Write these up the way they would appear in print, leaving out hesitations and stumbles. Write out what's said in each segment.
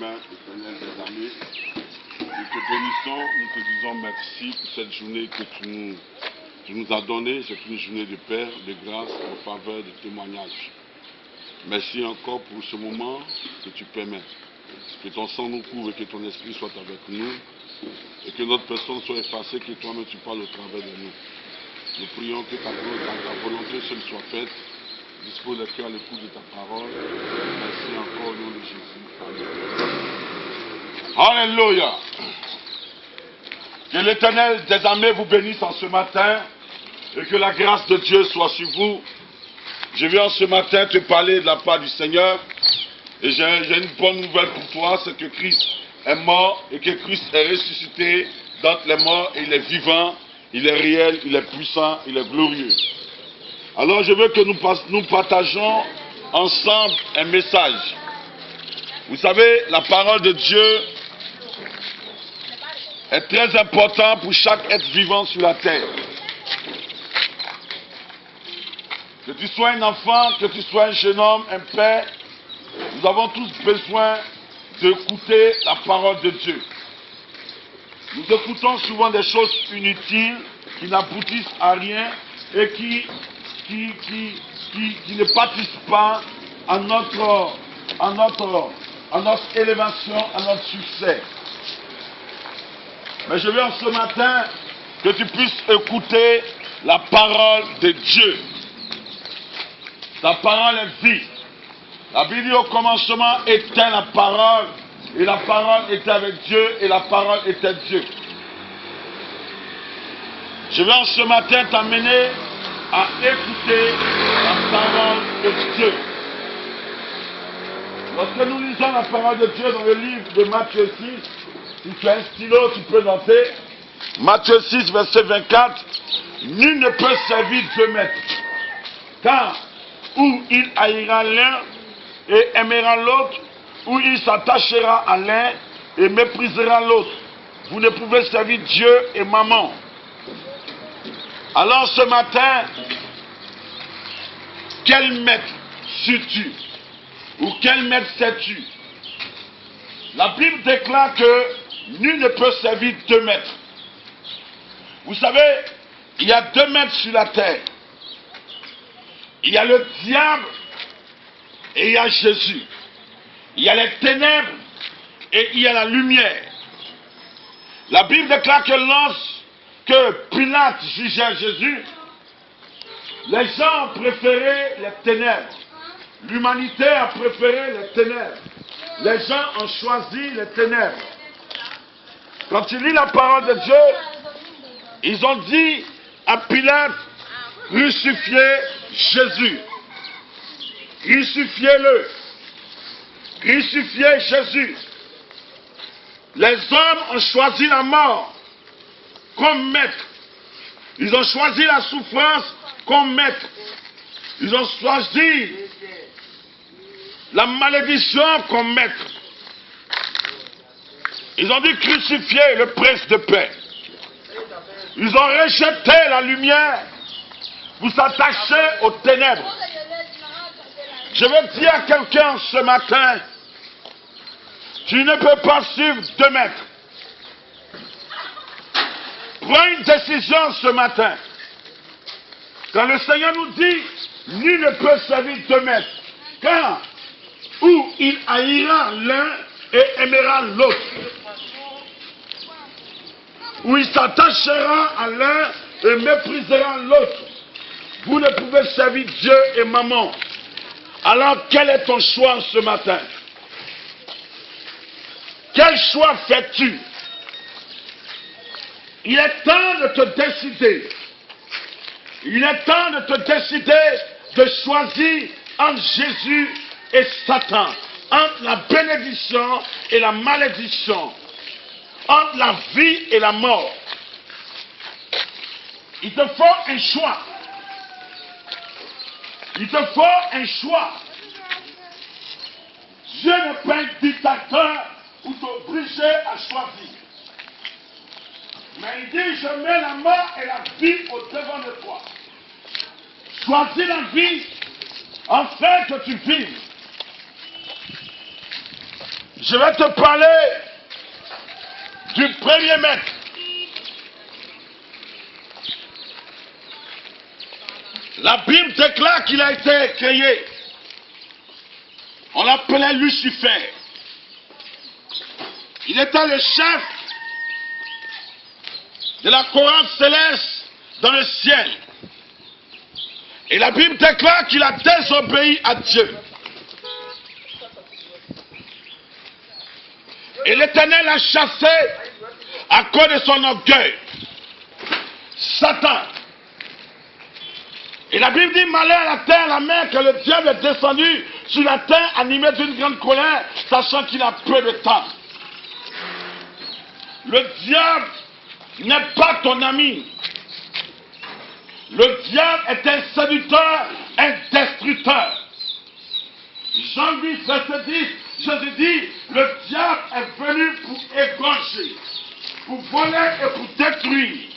mains, Éternel des armées. Nous te bénissons, nous te disons merci pour cette journée que tu nous as donnée. C'est une journée de paix, de grâce, en faveur de témoignage. Merci encore pour ce moment que tu permets. Que ton sang nous couvre et que ton esprit soit avec nous. Et que notre personne soit effacée, que toi-même tu parles au travers de nous. Nous prions que ta volonté seule soit faite. Dispose le cœur à l'écoute de ta parole. Merci encore au nom de Jésus. Amen. Alléluia. Que l'Éternel des armées vous bénisse en ce matin et que la grâce de Dieu soit sur vous. Je viens ce matin te parler de la part du Seigneur et j'ai une bonne nouvelle pour toi, c'est que Christ est mort et que Christ est ressuscité d'entre les morts et il est vivant, il est réel, il est puissant, il est glorieux. Alors je veux que nous partageons ensemble un message. Vous savez, la parole de Dieu est très importante pour chaque être vivant sur la terre. Que tu sois un enfant, que tu sois un jeune homme, un père, nous avons tous besoin d'écouter la parole de Dieu. Nous écoutons souvent des choses inutiles qui n'aboutissent à rien et qui ne participent pas à notre élévation, à notre succès. Mais je veux en ce matin que tu puisses écouter la parole de Dieu. Ta parole est vie. La Bible dit au commencement était la parole, et la parole était avec Dieu, et la parole était Dieu. Je vais en ce matin t'amener à écouter la parole de Dieu. Lorsque nous lisons la parole de Dieu dans le livre de Matthieu 6, si tu as un stylo, tu peux noter. Matthieu 6, verset 24. Nul ne peut servir deux maîtres, car ou il haïra l'un et aimera l'autre, ou il s'attachera à l'un et méprisera l'autre. Vous ne pouvez servir Dieu et maman. Alors ce matin, quel maître suis-tu? Ou quel maître sais-tu? La Bible déclare que nul ne peut servir deux maîtres. Vous savez, il y a deux maîtres sur la terre. Il y a le diable et il y a Jésus. Il y a les ténèbres et il y a la lumière. La Bible déclare que lorsque Pilate jugeait Jésus, les gens ont préféré les ténèbres. L'humanité a préféré les ténèbres. Les gens ont choisi les ténèbres. Quand tu lis la parole de Dieu, ils ont dit à Pilate, crucifiez Jésus. Crucifiez-le. Crucifiez Jésus. Les hommes ont choisi la mort comme maître. Ils ont choisi la souffrance comme maître. Ils ont choisi la malédiction comme maître. Ils ont dit crucifier le prince de paix. Ils ont rejeté la lumière pour s'attacher aux ténèbres. Je veux dire à quelqu'un ce matin, tu ne peux pas suivre deux maîtres. Prends une décision ce matin. Quand le Seigneur nous dit, nul ne peut servir deux maîtres, car ou il haïra l'un et aimera l'autre, ou il s'attachera à l'un et méprisera l'autre. Vous ne pouvez servir Dieu et maman. Alors quel est ton choix ce matin? Quel choix fais-tu? Il est temps de te décider. Il est temps de te décider de choisir entre Jésus et Satan, entre la bénédiction et la malédiction, entre la vie et la mort. Il te faut un choix. Il te faut un choix. Dieu n'est pas un dictateur ou t'obliger à choisir. Mais il dit, je mets la mort et la vie au devant de toi. Choisis la vie afin que tu vives. Je vais te parler du premier maître. La Bible déclare qu'il a été créé. On l'appelait Lucifer. Il était le chef de la chorale céleste dans le ciel. Et la Bible déclare qu'il a désobéi à Dieu. Et l'Éternel l'a chassé à cause de son orgueil. Satan. Et la Bible dit, malheur à la terre, à la mer, que le diable est descendu sur la terre, animé d'une grande colère, sachant qu'il a peu de temps. Le diable n'est pas ton ami. Le diable est un séducteur, un destructeur. Jean 8, verset 10, Jésus dit, le diable est venu pour égorger, pour voler et pour détruire.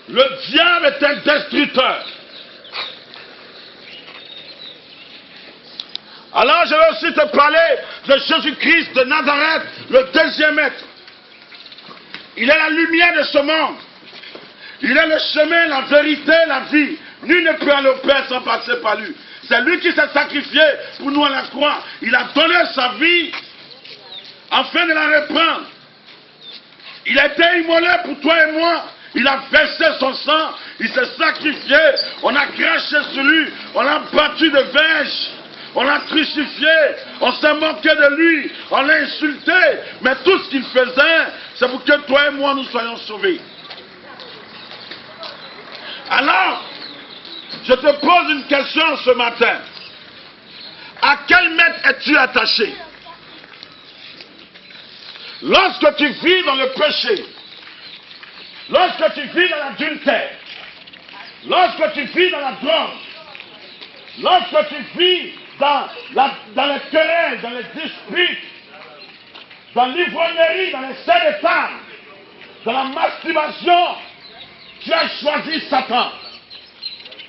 Le diable est un destructeur. Alors je vais aussi te parler de Jésus-Christ de Nazareth, le deuxième maître. Il est la lumière de ce monde. Il est le chemin, la vérité, la vie. Nul ne peut aller au Père sans passer par lui. C'est lui qui s'est sacrifié pour nous à la croix. Il a donné sa vie afin de la reprendre. Il a été immolé pour toi et moi. Il a versé son sang. Il s'est sacrifié. On a craché sur lui. On l'a battu de verge. On l'a crucifié, on s'est moqué de lui, on l'a insulté, mais tout ce qu'il faisait, c'est pour que toi et moi nous soyons sauvés. Alors, je te pose une question ce matin. À quel maître es-tu attaché? Lorsque tu vis dans le péché, lorsque tu vis dans l'adultère, lorsque tu vis dans la drogue, lorsque tu vis dans les querelles, dans les disputes, dans l'ivrognerie, dans les scènes de table, dans la masturbation, tu as choisi Satan.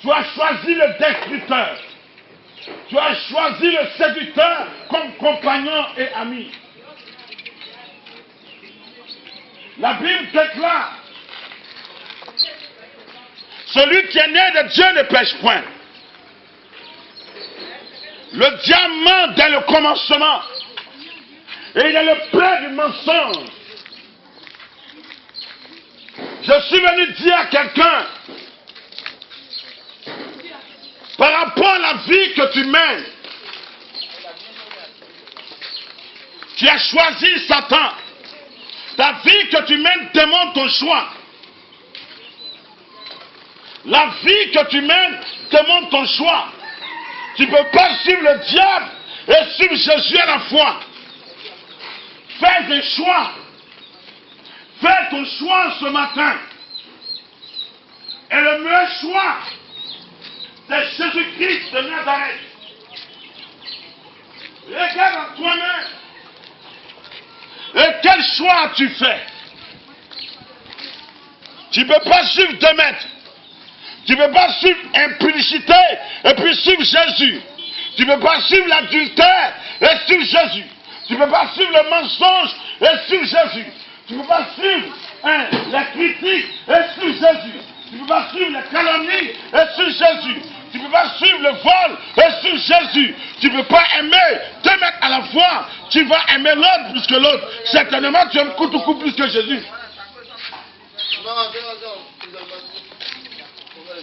Tu as choisi le destructeur. Tu as choisi le séducteur comme compagnon et ami. La Bible déclare, celui qui est né de Dieu ne pêche point. Le diamant dès le commencement. Et il est le père du mensonge. Je suis venu dire à quelqu'un, par rapport à la vie que tu mènes, tu as choisi Satan. Ta vie que tu mènes démontre ton choix. La vie que tu mènes démontre ton choix. Tu ne peux pas suivre le diable et suivre Jésus à la fois. Fais des choix. Fais ton choix ce matin. Et le meilleur choix, c'est Jésus-Christ de Nazareth. Regarde en toi-même. Et quel choix as-tu fait? Tu ne peux pas suivre deux maîtres. Tu ne peux pas suivre impudicité et puis suivre Jésus. Tu ne peux pas suivre l'adultère et suivre Jésus. Tu ne peux pas suivre le mensonge et suivre Jésus. Tu ne peux pas suivre la critique et suivre Jésus. Tu ne peux pas suivre la calomnie et suivre Jésus. Tu ne peux pas suivre le vol et suivre Jésus. Tu ne peux pas aimer deux maîtres à la fois. Tu vas aimer l'autre plus que l'autre. Certainement, tu aimes beaucoup plus que Jésus.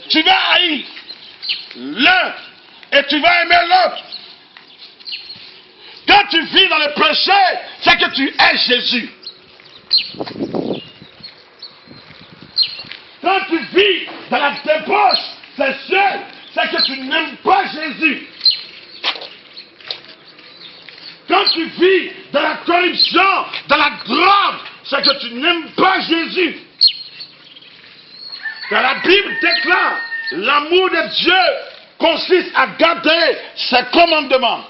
Tu vas haïr l'un et tu vas aimer l'autre. Quand tu vis dans le péché, c'est que tu hais Jésus. Quand tu vis dans la débauche sexuelle, c'est que tu n'aimes pas Jésus. Quand tu vis dans la corruption, dans la drogue, c'est que tu n'aimes pas Jésus. Car la Bible déclare, l'amour de Dieu consiste à garder ses commandements.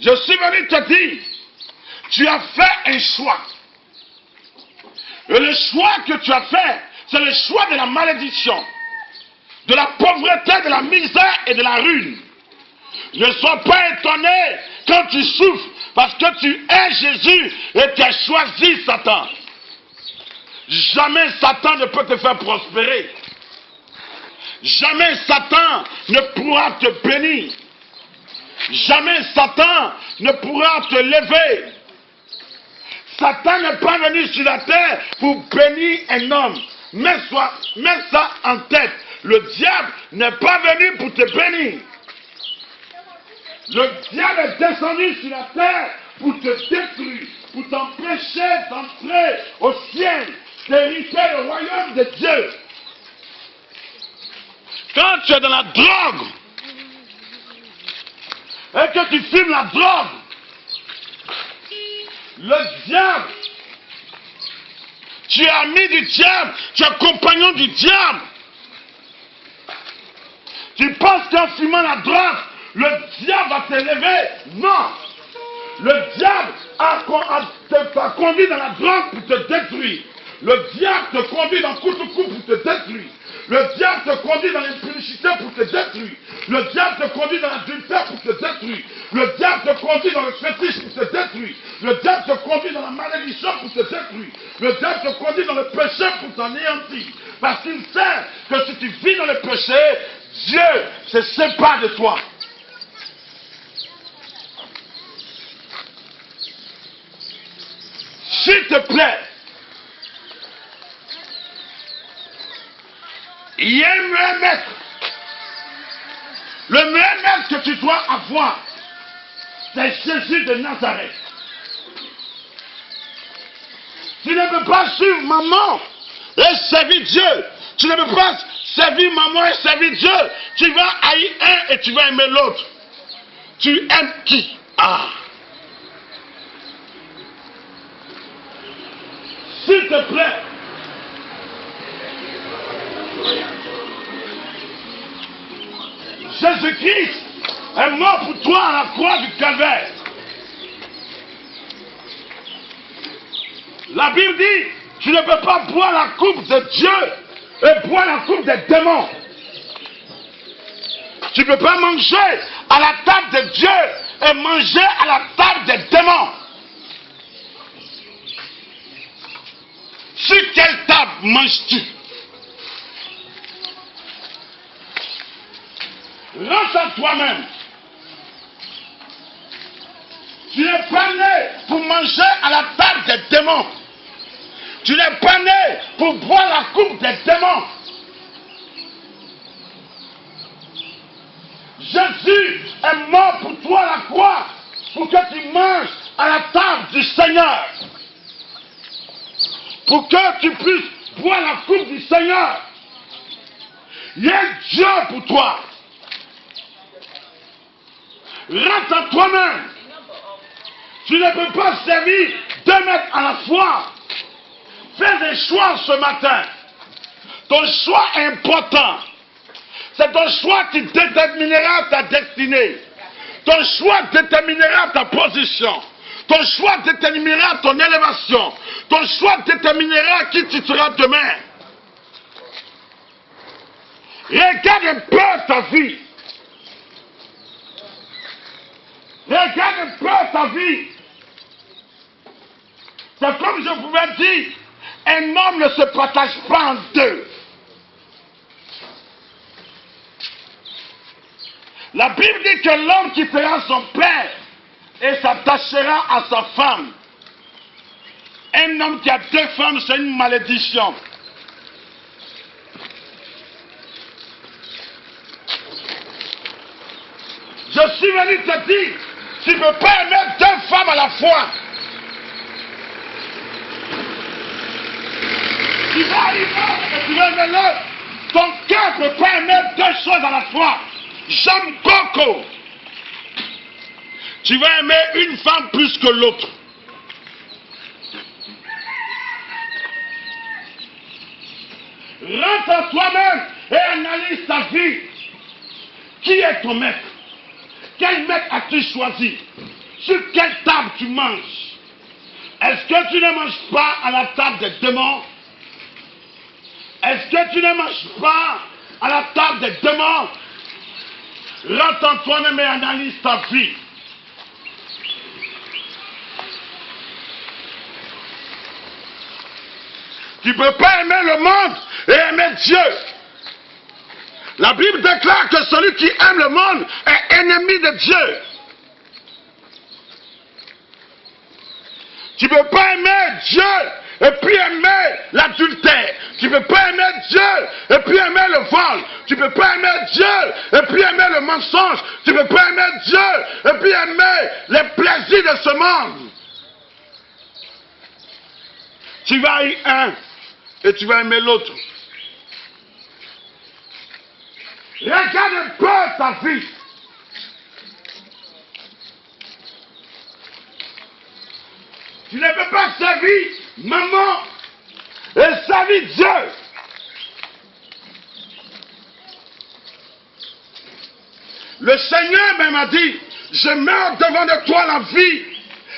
Je suis venu te dire, tu as fait un choix. Et le choix que tu as fait, c'est le choix de la malédiction. de la pauvreté, de la misère et de la ruine. Ne sois pas étonné quand tu souffres, parce que tu es Jésus et tu as choisi Satan. Jamais Satan ne peut te faire prospérer. Jamais Satan ne pourra te bénir. Jamais Satan ne pourra te lever. Satan n'est pas venu sur la terre pour bénir un homme. Mets ça en tête. Le diable n'est pas venu pour te bénir. Le diable est descendu sur la terre pour te détruire, pour t'empêcher d'entrer au ciel, d'hériter le royaume de Dieu. Quand tu es dans la drogue, et que tu fumes la drogue, le diable, tu es ami du diable, tu es compagnon du diable. Tu penses qu'en fumant la drogue, le diable va te lever? Non. Le diable t'a conduit dans la drogue pour te détruire. Le diable te conduit dans coup pour te détruire. Le diable te conduit dans l'impudicité pour te détruire. Le diable te conduit dans l'adultère pour te détruire. Le diable te conduit dans le fétiche pour te détruire. Le diable te conduit dans la malédiction pour te détruire. Le diable te conduit dans le péché pour t'anéantir. Parce qu'il sait que si tu vis dans le péché, Dieu se sépare de toi. S'il te plaît, il y a un meilleur maître. Le meilleur maître que tu dois avoir, c'est Jésus de Nazareth. Tu ne peux pas suivre maman et servir Dieu. Tu ne peux pas servir maman et servir Dieu. Tu vas haïr un et tu vas aimer l'autre. Tu aimes qui? Ah! S'il te plaît, Jésus-Christ est mort pour toi à la croix du Calvaire. La Bible dit, tu ne peux pas boire la coupe de Dieu et boire la coupe des démons. Tu ne peux pas manger à la table de Dieu et manger à la table des démons. Sur quelle table manges-tu? Rentre à toi-même. Tu n'es pas né pour manger à la table des démons. Tu n'es pas né pour boire la coupe des démons. Jésus est mort pour toi à la croix, pour que tu manges à la table du Seigneur. Pour que tu puisses boire la coupe du Seigneur. Il y a Dieu pour toi. Rentre à toi-même. Tu ne peux pas servir 2 maîtres à la fois. Fais des choix ce matin. Ton choix est important. C'est ton choix qui déterminera ta destinée. Ton choix déterminera ta position. Ton choix déterminera ton élévation. Ton choix déterminera qui tu seras demain. Regarde un peu ta vie. Regarde un peu ta vie. C'est comme je vous ai dit, un homme ne se partage pas en deux. La Bible dit que l'homme quittera son père et s'attachera à sa femme. Un homme qui a 2 femmes, c'est une malédiction. Je suis venu te dire, tu ne peux pas aimer 2 femmes à la fois. Tu vas arriver et tu vas aimer l'autre. Ton cœur ne peut pas aimer 2 choses à la fois. J'aime Coco. Tu vas aimer une femme plus que l'autre. Rentre à toi-même et analyse ta vie. Qui est ton maître? Quel maître as-tu choisi? Sur quelle table tu manges? Est-ce que tu ne manges pas à la table des démons? Est-ce que tu ne manges pas à la table des démons, rentre en toi-même et analyse ta vie. Tu ne peux pas aimer le monde et aimer Dieu. La Bible déclare que celui qui aime le monde est ennemi de Dieu. Tu ne peux pas aimer Dieu et puis aimer l'adultère. Tu ne peux pas aimer Dieu et puis aimer le vol. Tu ne peux pas aimer Dieu et puis aimer le mensonge. Tu ne peux pas aimer Dieu et puis aimer les plaisirs de ce monde. Tu vas haïr un et tu vas aimer l'autre. Regarde un peu ta vie. Tu ne peux pas servir maman et servir Dieu. Le Seigneur même a dit, je mets devant de toi la vie,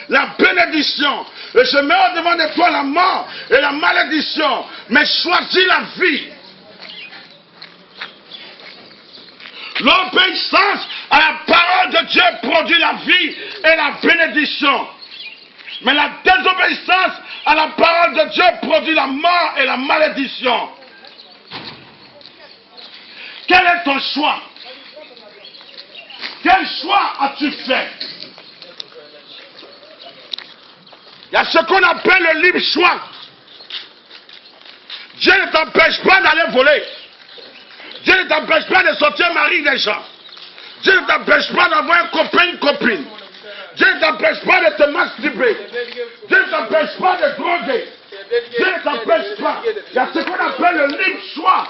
la bénédiction, et je mets devant de toi la mort et la malédiction, mais choisis la vie. L'obéissance à la parole de Dieu produit la vie et la bénédiction. Mais la désobéissance à la parole de Dieu produit la mort et la malédiction. Quel est ton choix? Quel choix as-tu fait? Il y a ce qu'on appelle le libre choix. Dieu ne t'empêche pas d'aller voler. Dieu ne t'empêche pas de sortir mari des gens. Dieu ne t'empêche pas d'avoir un copain, une copine. Dieu ne t'empêche pas de te masturber. Dieu ne t'empêche pas de droguer. Dieu ne t'empêche pas. Il y a ce qu'on appelle le libre choix.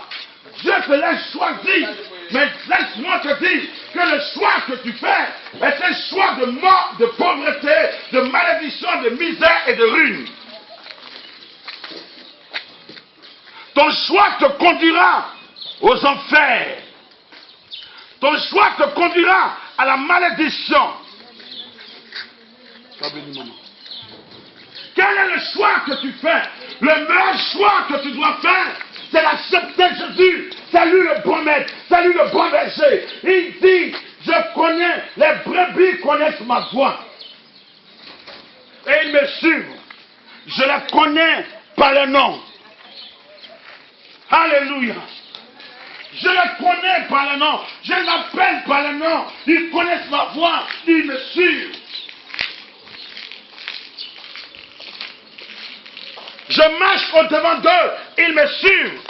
Dieu te laisse choisir. Mais laisse-moi te dire que le choix que tu fais est un choix de mort, de pauvreté, de malédiction, de misère et de ruine. Ton choix te conduira aux enfers. Ton choix te conduira à la malédiction. Quel est le choix que tu fais? Le meilleur choix que tu dois faire, c'est d'accepter Jésus. C'est lui le bon maître, c'est lui le bon berger. Il dit, je connais, les brebis connaissent ma voix. Et ils me suivent. Je les connais par le nom. Alléluia. Je les connais par le nom. Je les appelle par le nom. Ils connaissent ma voix. Ils me suivent. Je marche au-devant d'eux. Ils me suivent.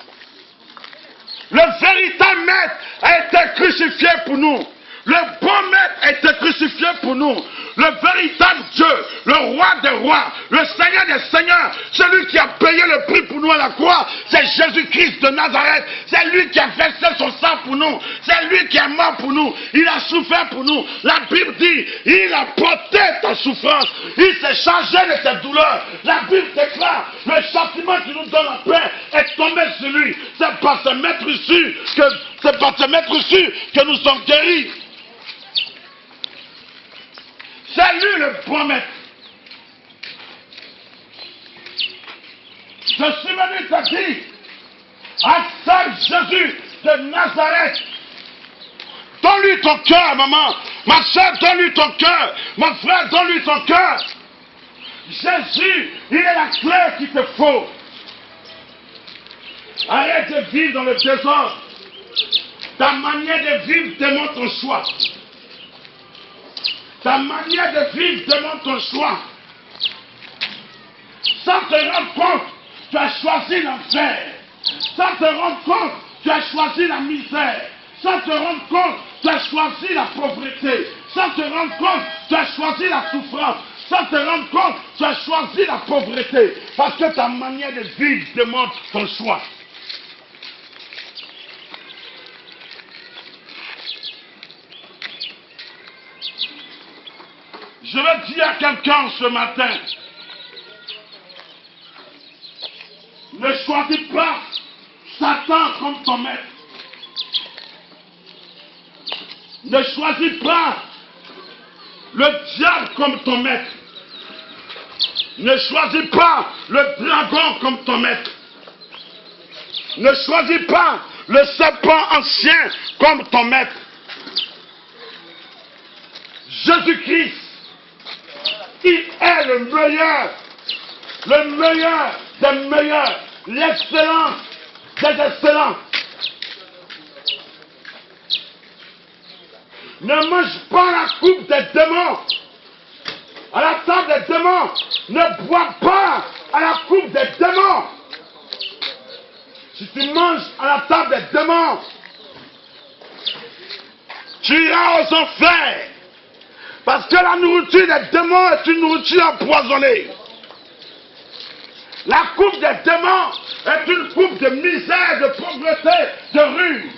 Le véritable maître a été crucifié pour nous. Le bon maître a été crucifié pour nous. Le véritable Dieu, le roi des rois, le Seigneur des seigneurs, celui qui a payé le prix pour nous à la croix, c'est Jésus-Christ de Nazareth. C'est lui qui a versé son sang pour nous. C'est lui qui est mort pour nous. Il a souffert pour nous. La Bible dit, il a porté ta souffrance. Il s'est chargé de tes douleurs. La Bible déclare, le châtiment qui nous donne la paix est tombé sur lui. C'est par ce maître reçu que nous sommes guéris. C'est lui le bon maître. Je suis venu te dire, accepte Jésus de Nazareth. Donne-lui ton cœur, maman. Ma soeur, donne-lui ton cœur. Mon frère, donne-lui ton cœur. Jésus, il est la clé qu'il te faut. Arrête de vivre dans le désordre. Ta manière de vivre demande ton choix. Ta manière de vivre demande ton choix. Sans te rendre compte, tu as choisi l'enfer. Sans te rendre compte, tu as choisi la misère. Sans te rendre compte, tu as choisi la pauvreté. Sans te rendre compte, tu as choisi la souffrance. Sans te rendre compte, tu as choisi la pauvreté. Parce que ta manière de vivre demande ton choix. Je veux dire à quelqu'un ce matin, ne choisis pas Satan comme ton maître. Ne choisis pas le diable comme ton maître. Ne choisis pas le dragon comme ton maître. Ne choisis pas le serpent ancien comme ton maître. Jésus-Christ, il est le meilleur des meilleurs, l'excellence des excellents. Ne mange pas la coupe des démons. À la table des démons, ne bois pas à la coupe des démons. Si tu manges à la table des démons, tu iras aux enfers. Parce que la nourriture des démons est une nourriture empoisonnée. La coupe des démons est une coupe de misère, de pauvreté, de ruine.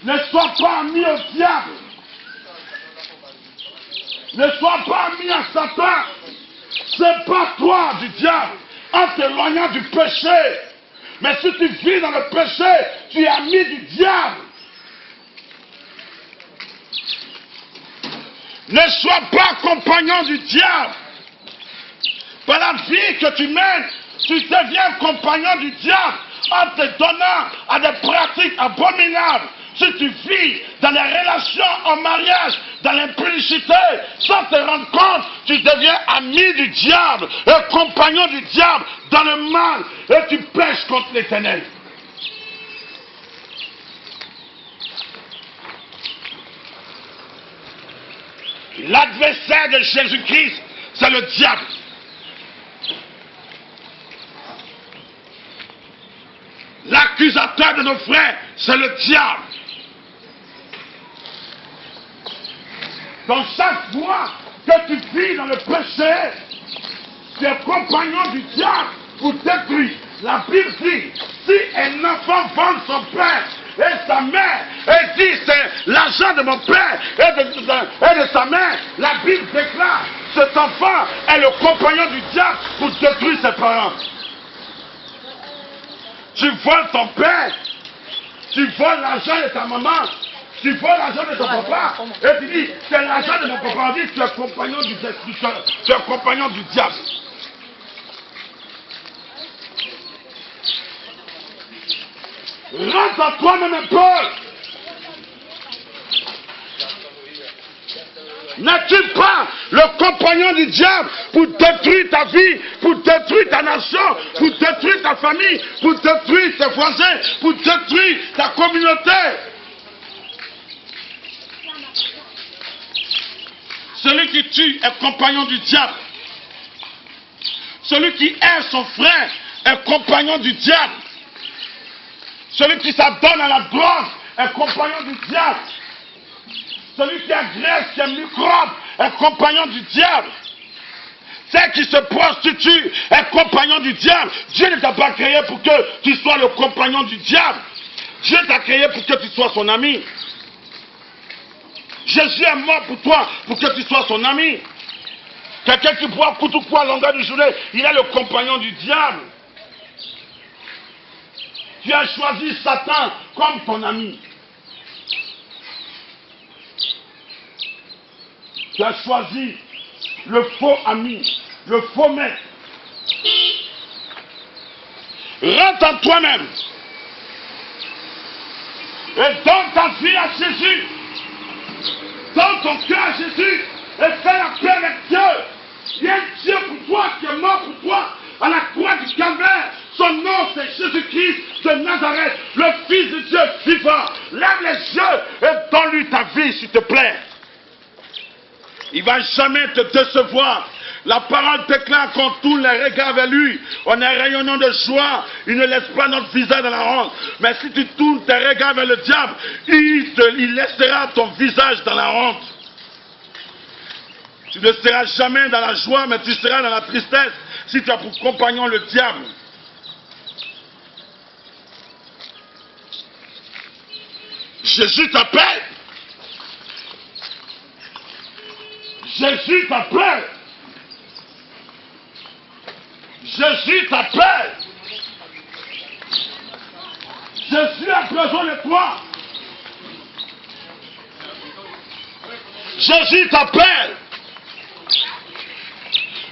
Ne sois pas mis au diable. Ne sois pas mis à Satan. C'est pas toi du diable en t'éloignant du péché. Mais si tu vis dans le péché, tu es ami du diable. Ne sois pas compagnon du diable. Par la vie que tu mènes, tu deviens compagnon du diable en te donnant à des pratiques abominables. Si tu vis dans les relations en mariage, dans l'impudicité, sans te rendre compte, tu deviens ami du diable et compagnon du diable dans le mal et tu pèches contre l'Éternel. L'adversaire de Jésus-Christ, c'est le diable. L'accusateur de nos frères, c'est le diable. Donc chaque fois que tu vis dans le péché, tu es compagnon du diable pour détruire. La Bible dit, si un enfant vend son père et sa mère, et dit c'est l'argent de mon père et de sa mère, la Bible déclare, cet enfant est le compagnon du diable pour détruire ses parents. Tu voles ton père, tu voles l'argent de ta maman, tu voles l'argent de ton papa, et tu dis, c'est l'argent de mon papa, on dit, tu es compagnon du destructeur, tu es compagnon du diable. Rentre en toi-même un peu. N'es-tu pas le compagnon du diable pour détruire ta vie, pour détruire ta nation, pour détruire ta famille, pour détruire tes voisins, pour détruire ta communauté? Celui qui tue est compagnon du diable. Celui qui hait son frère est compagnon du diable. Celui qui s'adonne à la drogue est compagnon du diable. Celui qui agresse, qui est microbe, est compagnon du diable. Celui qui se prostitue est compagnon du diable. Dieu ne t'a pas créé pour que tu sois le compagnon du diable. Dieu t'a créé pour que tu sois son ami. Jésus est mort pour toi, pour que tu sois son ami. Quelqu'un qui boit coup ou quoi à longueur de journée, il est le compagnon du diable. Tu as choisi Satan comme ton ami. Tu as choisi le faux ami, le faux maître. Rentre en toi-même et donne ta vie à Jésus. Donne ton cœur à Jésus et fais la paix avec Dieu. Il y a un Dieu pour toi qui est mort pour toi à la croix du calvaire. Son nom c'est Jésus-Christ de Nazareth, le Fils de Dieu vivant. Lève les yeux et donne-lui ta vie s'il te plaît. Il ne va jamais te décevoir. La parole déclare qu'on tourne les regards vers lui. On est rayonnant de joie. Il ne laisse pas notre visage dans la honte. Mais si tu tournes tes regards vers le diable, il laissera ton visage dans la honte. Tu ne seras jamais dans la joie, mais tu seras dans la tristesse si tu as pour compagnon le diable. Jésus t'appelle. Jésus t'appelle. Jésus t'appelle. Jésus a besoin de toi. Jésus t'appelle.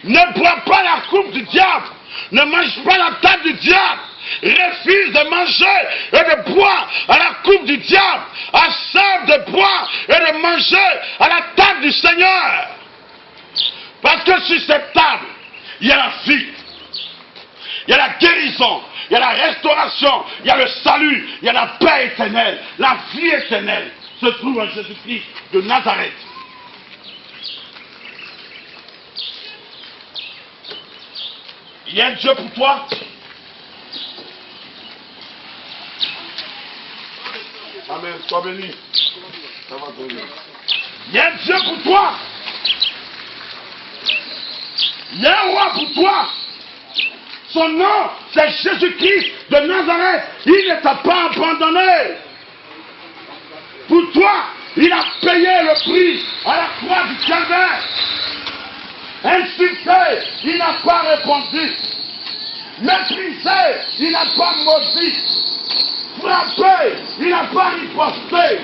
Ne bois pas la coupe du diable. Ne mange pas la table du diable. refuse de manger et de boire à la coupe du diable, accepte de boire et de manger à la table du Seigneur. Parce que sur cette table, il y a la vie, il y a la guérison, il y a la restauration, il y a le salut, il y a la paix éternelle, la vie éternelle se trouve en Jésus-Christ de Nazareth. Il y a un Dieu pour toi. Amen. Sois béni. Ça va très bien. Il y a un Dieu pour toi. Il y a un roi pour toi. Son nom, c'est Jésus-Christ de Nazareth. Il ne t'a pas abandonné. Pour toi, il a payé le prix à la croix du calvaire. Insulté, il n'a pas répondu. Méprisé, il n'a pas maudit. Frappé, il n'a pas riposté.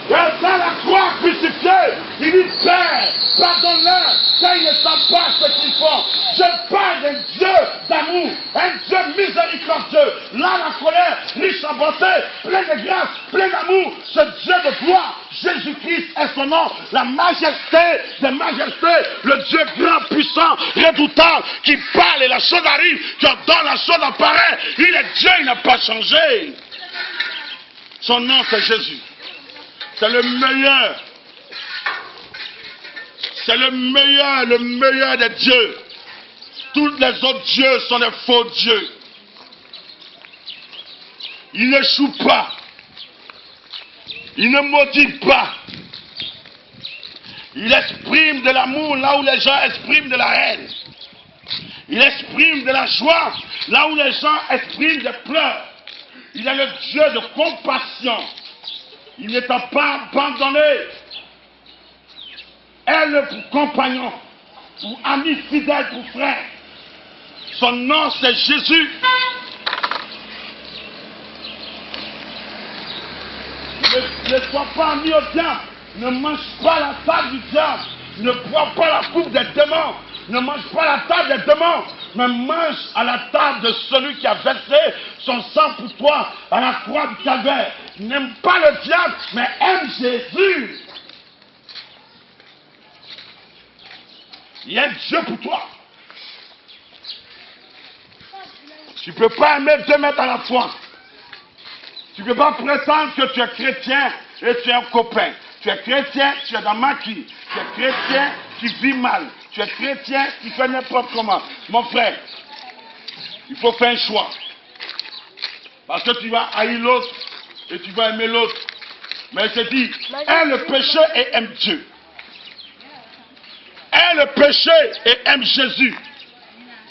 Et dans la croix crucifiée, il dit Père, pardonne-leur, car ils ne savent pas ce qu'ils font. Je parle d'un Dieu d'amour, un Dieu miséricordieux. Là, la colère, riche en bonté, plein de grâce, plein d'amour. Ce Dieu de gloire, Jésus-Christ est son nom, la majesté des majestés, le Dieu grand, puissant, redoutable, qui parle et la chose arrive, qui ordonne la chose apparaît. Il est Dieu, il n'a pas changé. Son nom, c'est Jésus. C'est le meilleur. C'est le meilleur des dieux. Tous les autres dieux sont des faux dieux. Il n'échoue pas. Il ne maudit pas. Il exprime de l'amour là où les gens expriment de la haine. Il exprime de la joie là où les gens expriment des pleurs. Il est le Dieu de compassion. Il ne t'a pas abandonné. Elle pour compagnon, pour ami fidèle, pour frère. Son nom c'est Jésus. Ne sois pas ami au diable. Ne mange pas la table du diable. Ne bois pas la coupe des démons. Ne mange pas la table des démons. Mais mange à la table de celui qui a versé son sang pour toi à la croix du calvaire. N'aime pas le diable, mais aime Jésus. Il y a un Dieu pour toi. Tu ne peux pas aimer 2 mètres à la fois. Tu ne peux pas prétendre que tu es chrétien et tu es un copain. Tu es chrétien, tu es dans maquis. Tu es chrétien, tu vis mal. Tu es chrétien, tu fais n'importe comment. Mon frère, il faut faire un choix. Parce que tu vas haïr l'autre et tu vas aimer l'autre. Mais il se dit, aime le péché et aime Dieu. Aime le péché et aime Jésus.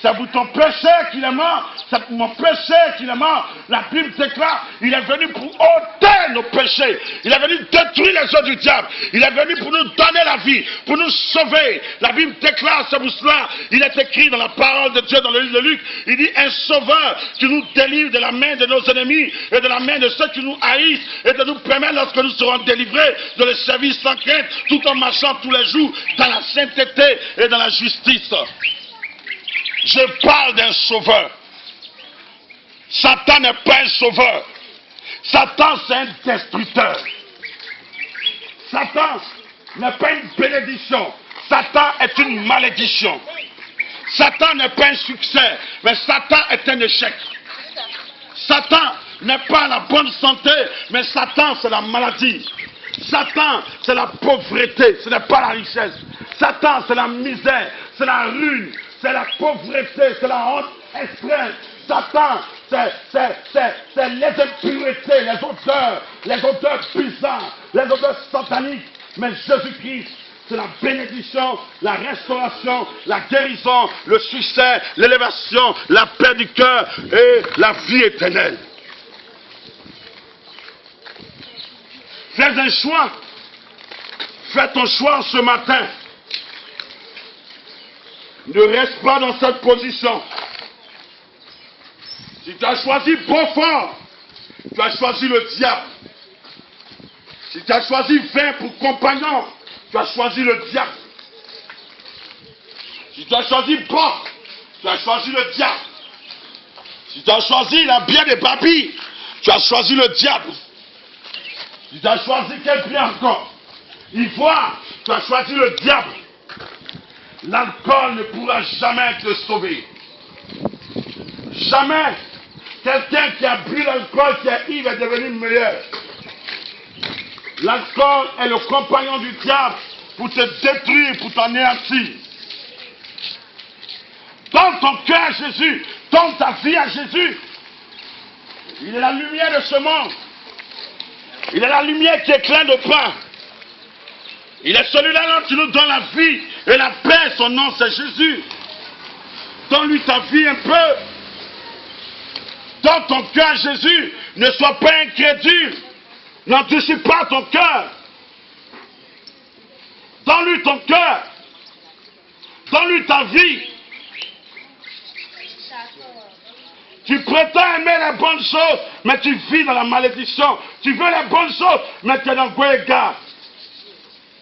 C'est pour ton péché qu'il est mort. C'est pour mon péché qu'il est mort. La Bible déclare, il est venu pour ôter nos péchés. Il est venu détruire les œuvres du diable. Il est venu pour nous donner la vie, pour nous sauver. La Bible déclare, c'est pour cela, il est écrit dans la parole de Dieu, dans le livre de Luc, il dit, un sauveur qui nous délivre de la main de nos ennemis et de la main de ceux qui nous haïssent et de nous permettre, lorsque nous serons délivrés, de le servir sans crainte, tout en marchant tous les jours dans la sainteté et dans la justice. Je parle d'un sauveur. Satan n'est pas un sauveur. Satan, c'est un destructeur. Satan n'est pas une bénédiction. Satan est une malédiction. Satan n'est pas un succès, mais Satan est un échec. Satan n'est pas la bonne santé, mais Satan, c'est la maladie. Satan, c'est la pauvreté, ce n'est pas la richesse. Satan, c'est la misère, c'est la ruine. C'est la pauvreté, c'est la honte extrême. Satan, c'est les impuretés, les odeurs bizarres, les odeurs sataniques. Mais Jésus-Christ, c'est la bénédiction, la restauration, la guérison, le succès, l'élévation, la paix du cœur et la vie éternelle. Fais un choix. Fais ton choix ce matin. Ne reste pas dans cette position. Si tu as choisi Beaufort, tu as choisi le diable. Si tu as choisi vin pour compagnon, tu as choisi le diable. Si tu as choisi porc, tu as choisi le diable. Si tu as choisi la bière des papilles, tu as choisi le diable. Si tu as choisi quel bien encore? Ivoire, tu as choisi le diable. L'alcool ne pourra jamais te sauver. Jamais. Quelqu'un qui a bu l'alcool, qui est ivre, est devenu meilleur. L'alcool est le compagnon du diable pour te détruire, pour t'anéantir. Donne ton cœur à Jésus, donne ta vie à Jésus. Il est la lumière de ce monde. Il est la lumière qui éclaire nos pas. Il est celui-là qui nous donne la vie et la paix. Son nom, c'est Jésus. Donne-lui ta vie un peu. Donne ton cœur à Jésus. Ne sois pas incrédule. N'endurcis pas ton cœur. Donne-lui ton cœur. Donne-lui ta vie. Tu prétends aimer les bonnes choses, mais tu vis dans la malédiction. Tu veux les bonnes choses, mais tu es dans le Goéga.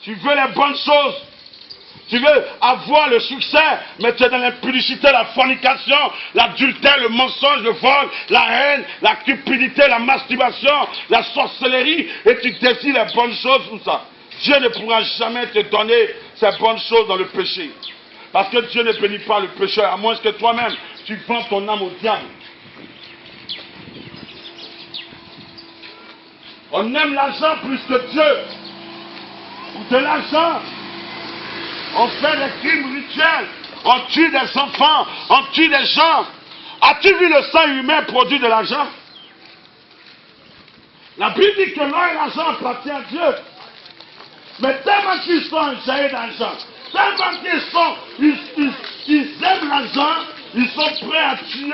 Tu veux les bonnes choses. Tu veux avoir le succès, mais tu es dans l'impudicité, la fornication, l'adultère, le mensonge, le vol, la haine, la cupidité, la masturbation, la sorcellerie, et tu désires les bonnes choses pour ça. Dieu ne pourra jamais te donner ces bonnes choses dans le péché. Parce que Dieu ne bénit pas le pécheur, à moins que toi-même, tu vends ton âme au diable. On aime l'argent plus que Dieu. Pour de l'argent, on fait des crimes rituels. On tue des enfants, on tue des gens. As-tu vu le sang humain produit de l'argent? La Bible dit que l'or et l'argent appartiennent à Dieu. Mais tellement qu'ils sont enjaillés d'argent, tellement qu'ils aiment l'argent, ils sont prêts à tuer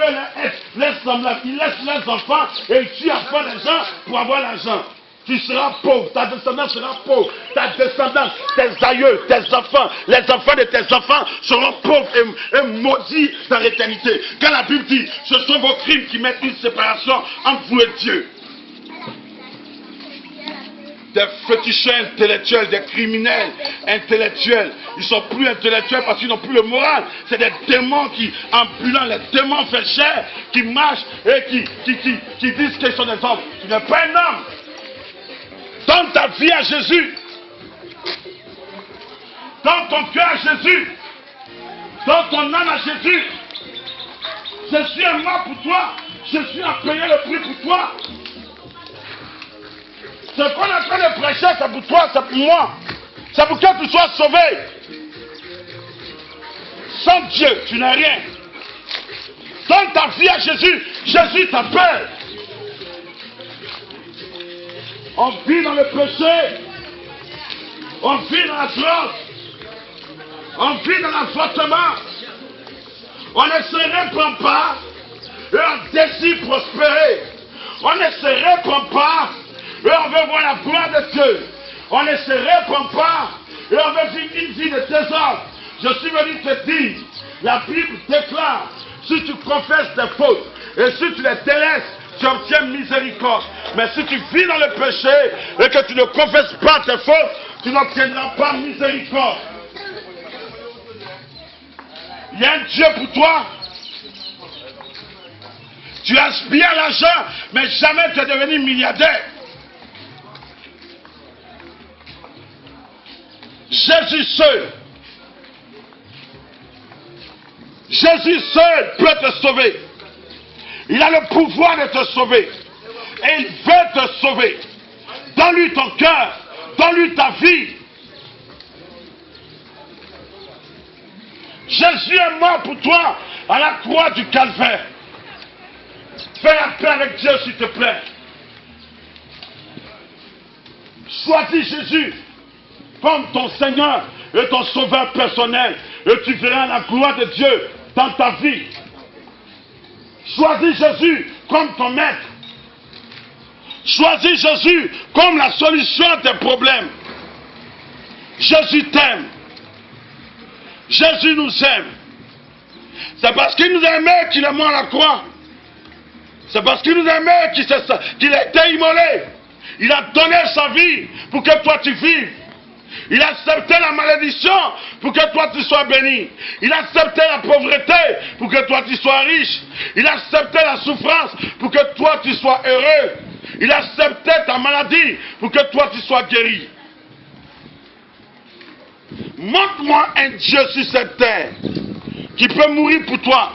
les semblables. Ils laissent leurs enfants et ils tuent après les gens pour avoir l'argent. Tu seras pauvre, ta descendance sera pauvre, ta descendance, tes aïeux, tes enfants, les enfants de tes enfants seront pauvres et maudits dans l'éternité. Quand la Bible dit, ce sont vos crimes qui mettent une séparation entre vous et Dieu. Des féticheurs intellectuels, des criminels intellectuels. Ils ne sont plus intellectuels parce qu'ils n'ont plus le moral. C'est des démons qui, ambulants, les démons faits chair, qui marchent et qui disent qu'ils sont des hommes. Tu n'es pas un homme. Donne ta vie à Jésus. Donne ton cœur à Jésus. Donne ton âme à Jésus. Jésus est mort pour toi. Jésus a payé le prix pour toi. Ce qu'on est en train de prêcher, c'est pour toi, c'est pour moi. C'est pour que tu sois sauvé. Sans Dieu, tu n'es rien. Donne ta vie à Jésus. Jésus t'appelle. On vit dans le péché. On vit dans la drogue. On vit dans l'avortement. On ne se répand pas et on désire prospérer. On ne se répand pas et on veut voir la gloire de Dieu. On ne se répand pas et on veut vivre une vie de trésor. Je suis venu te dire, la Bible déclare, si tu confesses tes fautes et si tu les délaisses, tu obtiens miséricorde. Mais si tu vis dans le péché et que tu ne confesses pas tes fautes, tu n'obtiendras pas miséricorde. Il y a un Dieu pour toi. Tu aspires à l'argent, mais jamais tu es devenu milliardaire. Jésus seul. Jésus seul peut te sauver. Il a le pouvoir de te sauver. Et il veut te sauver. Donne-lui ton cœur. Donne-lui ta vie. Jésus est mort pour toi à la croix du calvaire. Fais la paix avec Dieu, s'il te plaît. Choisis Jésus comme ton Seigneur et ton Sauveur personnel. Et tu verras la gloire de Dieu dans ta vie. Choisis Jésus comme ton maître. Choisis Jésus comme la solution à tes problèmes. Jésus t'aime. Jésus nous aime. C'est parce qu'il nous aimait qu'il est mort à la croix. C'est parce qu'il nous aimait qu'il a été immolé. Il a donné sa vie pour que toi tu vives. Il a accepté la malédiction pour que toi tu sois béni. Il a accepté la pauvreté pour que toi tu sois riche. Il a accepté la souffrance pour que toi tu sois heureux. Il a accepté ta maladie pour que toi tu sois guéri. Montre-moi un Dieu sur cette terre qui peut mourir pour toi.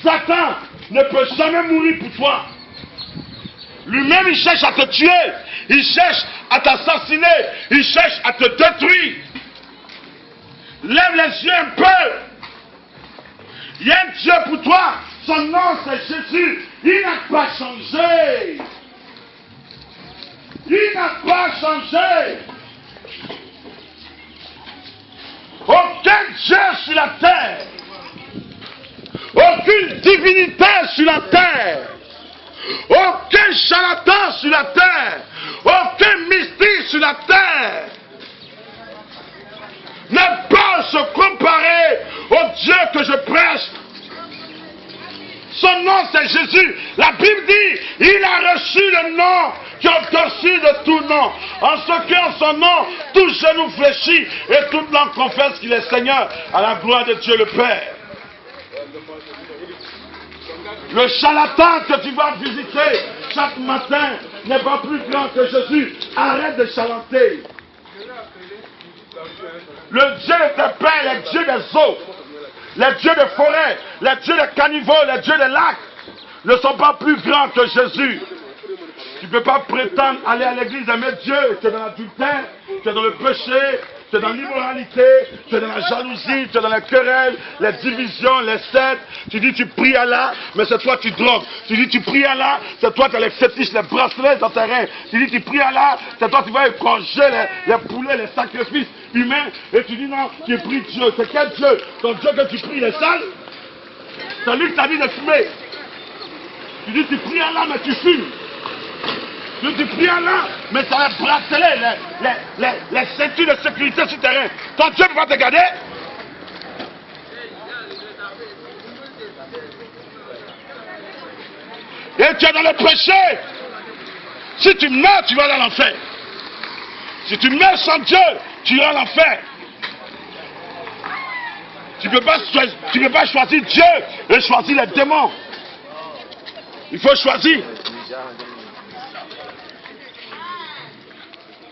Satan ne peut jamais mourir pour toi. Lui-même, il cherche à te tuer. Il cherche à t'assassiner. Il cherche à te détruire. Lève les yeux un peu. Il y a un Dieu pour toi. Son nom, c'est Jésus. Il n'a pas changé. Il n'a pas changé. Aucun Dieu sur la terre. Aucune divinité sur la terre. Aucun charlatan sur la terre. Aucun mystique sur la terre ne peut se comparer au Dieu que je prêche. Son nom c'est Jésus. La Bible dit, il a reçu le nom qui est au-dessus de tout nom. En ce qui en son nom, tout genou fléchit et toute langue confesse qu'il est Seigneur à la gloire de Dieu le Père. Le charlatan que tu vas visiter chaque matin n'est pas plus grand que Jésus. Arrête de charlanter. Le Dieu de tes pères, les dieux des eaux, les dieux des forêts, les dieux des caniveaux, les dieux des lacs ne sont pas plus grands que Jésus. Tu ne peux pas prétendre aller à l'église aimer Dieu. Tu es dans l'adultère, tu es dans le péché, tu es dans l'immoralité, tu es dans la jalousie, tu es dans la querelle, les divisions, les sectes. Tu dis tu pries Allah, mais c'est toi tu drogues. Tu dis tu pries Allah, c'est toi qui as les fétiches, les bracelets dans tes reins. Tu dis tu pries Allah, c'est toi qui vas écorger les poulets, les sacrifices humains. Et tu dis non, tu pries Dieu. C'est quel Dieu? Ton Dieu que tu pries, il est sale? C'est lui qui t'a dit de fumer. Tu dis tu pries Allah, mais tu fumes. Tu pries Allah, mais ça les bracelets, les ceintures de sécurité sur terrain. Ton Dieu ne peut pas te garder. Et tu es dans le péché. Si tu meurs, tu vas dans l'enfer. Si tu meurs sans Dieu, tu iras à l'enfer. Tu ne peux pas choisir Dieu et choisir les démons. Il faut choisir.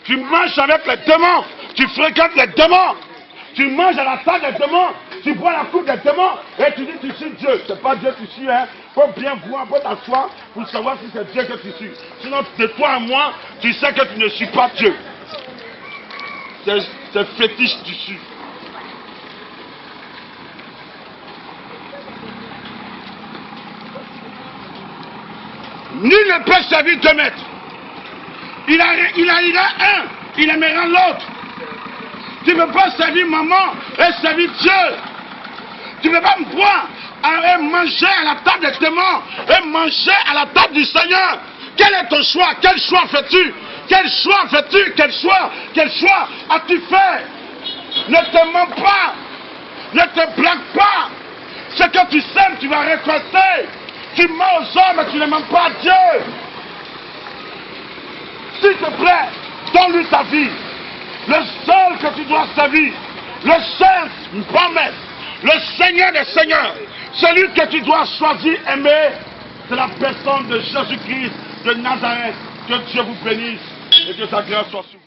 Tu manges avec les démons, tu fréquentes les démons, tu manges à la table des démons, tu bois la coupe des démons et tu dis tu suis Dieu. C'est pas Dieu que tu suis, hein. Faut bien voir, faut t'asseoir pour savoir si c'est Dieu que tu suis. Sinon, de toi à moi, tu sais que tu ne suis pas Dieu. C'est fétiche tu suis. Nul ne peut servir deux maîtres. Il a un, il aimera l'autre. Tu ne peux pas servir maman et servir Dieu. Tu ne peux pas me voir et manger à la table des démons et manger à la table du Seigneur. Quel est ton choix? Quel choix fais-tu? Quel choix fais-tu? Quel choix as-tu fait? Ne te mens pas. Ne te blague pas. Ce que tu sèmes, tu vas récolter. Tu mens aux hommes et tu ne mens pas à Dieu. S'il te plaît, donne-lui ta vie. Le seul que tu dois servir, le seul promesse, le Seigneur des Seigneurs, celui que tu dois choisir, aimer, c'est la personne de Jésus-Christ de Nazareth. Que Dieu vous bénisse et que sa grâce soit sur vous.